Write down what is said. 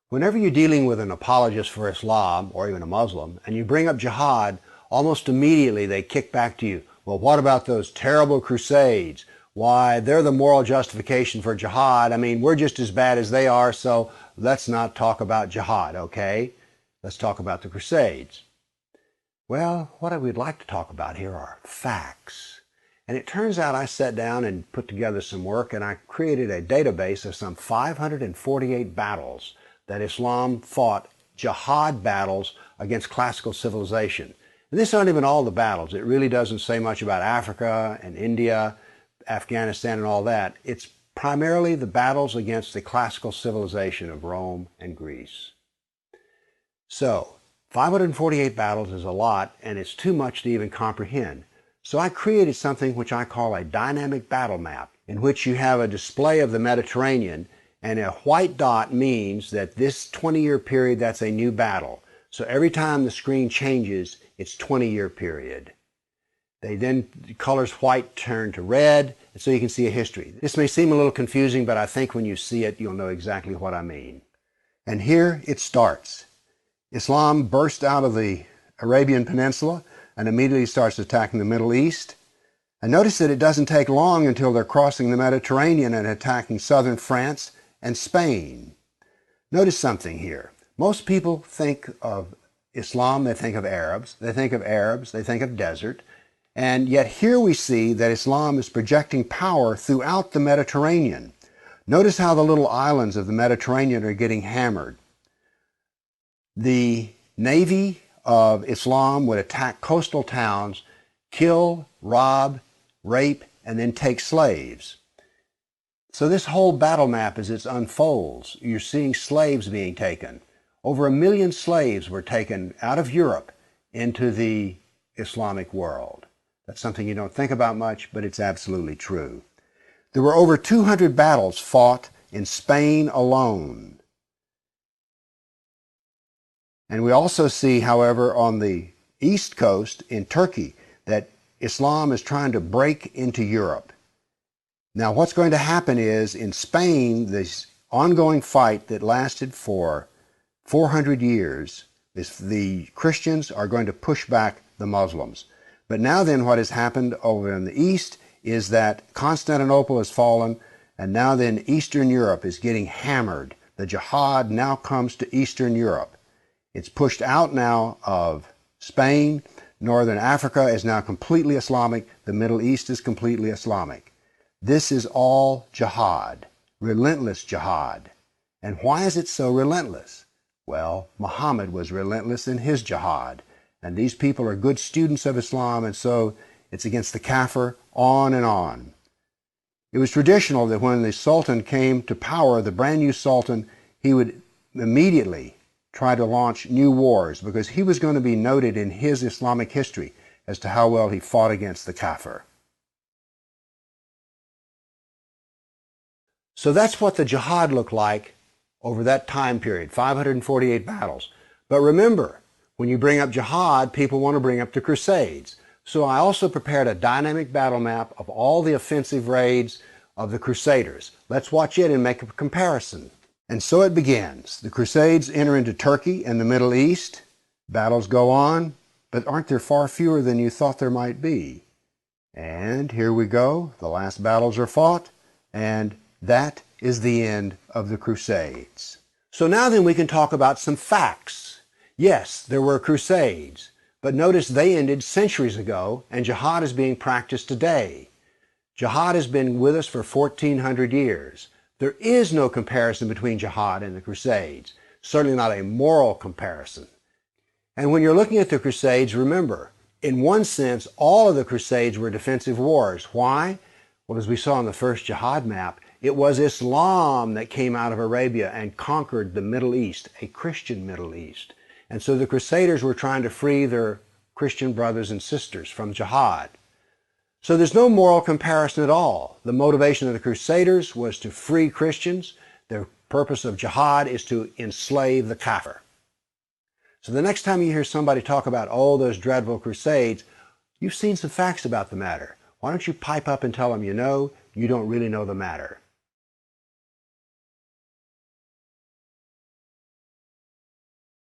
Whenever you're dealing with an apologist for Islam, or even a Muslim, and you bring up jihad, almost immediately they kick back to you, well, what about those terrible crusades? Why, they're the moral justification for jihad. I mean, we're just as bad as they are, so let's not talk about jihad, okay? Let's talk about the crusades. Well, what we'd like to talk about here are facts. And it turns out I sat down and put together some work, and I created a database of some 548 battles that Islam fought, jihad battles against classical civilization. And these aren't even all the battles. It really doesn't say much about Africa and India, Afghanistan and all that. It's primarily the battles against the classical civilization of Rome and Greece. So, 548 battles is a lot, and it's too much to even comprehend. So I created something which I call a dynamic battle map, in which you have a display of the Mediterranean, and a white dot means that this 20-year period, that's a new battle. So every time the screen changes, it's 20-year period. The colors white turn to red, and so you can see a history. This may seem a little confusing, but I think when you see it, you'll know exactly what I mean. And here it starts. Islam burst out of the Arabian Peninsula and immediately starts attacking the Middle East. And notice that it doesn't take long until they're crossing the Mediterranean and attacking southern France and Spain. Notice something here. Most people think of Islam, they think of Arabs, they think of desert, and yet here we see that Islam is projecting power throughout the Mediterranean. Notice how the little islands of the Mediterranean are getting hammered. The navy of Islam would attack coastal towns, kill, rob, rape, and then take slaves. So this whole battle map, as it unfolds, you're seeing slaves being taken. Over 1 million slaves were taken out of Europe into the Islamic world. That's something you don't think about much, but it's absolutely true. There were over 200 battles fought in Spain alone. And we also see, however, on the east coast in Turkey, that Islam is trying to break into Europe. Now, what's going to happen is, in Spain, this ongoing fight that lasted for 400 years, the Christians are going to push back the Muslims. But now then, what has happened over in the east is that Constantinople has fallen, and now then Eastern Europe is getting hammered. The jihad now comes to Eastern Europe. It's pushed out now of Spain. Northern Africa is now completely Islamic. The Middle East is completely Islamic. This is all jihad, relentless jihad. And why is it so relentless? Well, Muhammad was relentless in his jihad. And these people are good students of Islam, and so it's against the kafir, on and on. It was traditional that when the Sultan came to power, the brand new Sultan, he would immediately try to launch new wars, because he was going to be noted in his Islamic history as to how well he fought against the kafir. So that's what the jihad looked like over that time period, 548 battles. But remember, when you bring up jihad, people want to bring up the Crusades. So I also prepared a dynamic battle map of all the offensive raids of the Crusaders. Let's watch it and make a comparison. And so it begins. The Crusades enter into Turkey and the Middle East. Battles go on, but aren't there far fewer than you thought there might be? And here we go. The last battles are fought, and that is the end of the Crusades. So now then we can talk about some facts. Yes, there were crusades, but notice they ended centuries ago, and jihad is being practiced today. Jihad has been with us for 1,400 years. There is no comparison between jihad and the crusades, certainly not a moral comparison. And when you're looking at the crusades, remember, in one sense, all of the crusades were defensive wars. Why? Well, as we saw on the first jihad map, it was Islam that came out of Arabia and conquered the Middle East, a Christian Middle East. And so the Crusaders were trying to free their Christian brothers and sisters from jihad. So there's no moral comparison at all. The motivation of the Crusaders was to free Christians. The purpose of jihad is to enslave the kafir. So the next time you hear somebody talk about, oh, those dreadful crusades, you've seen some facts about the matter. Why don't you pipe up and tell them you know, you don't really know the matter.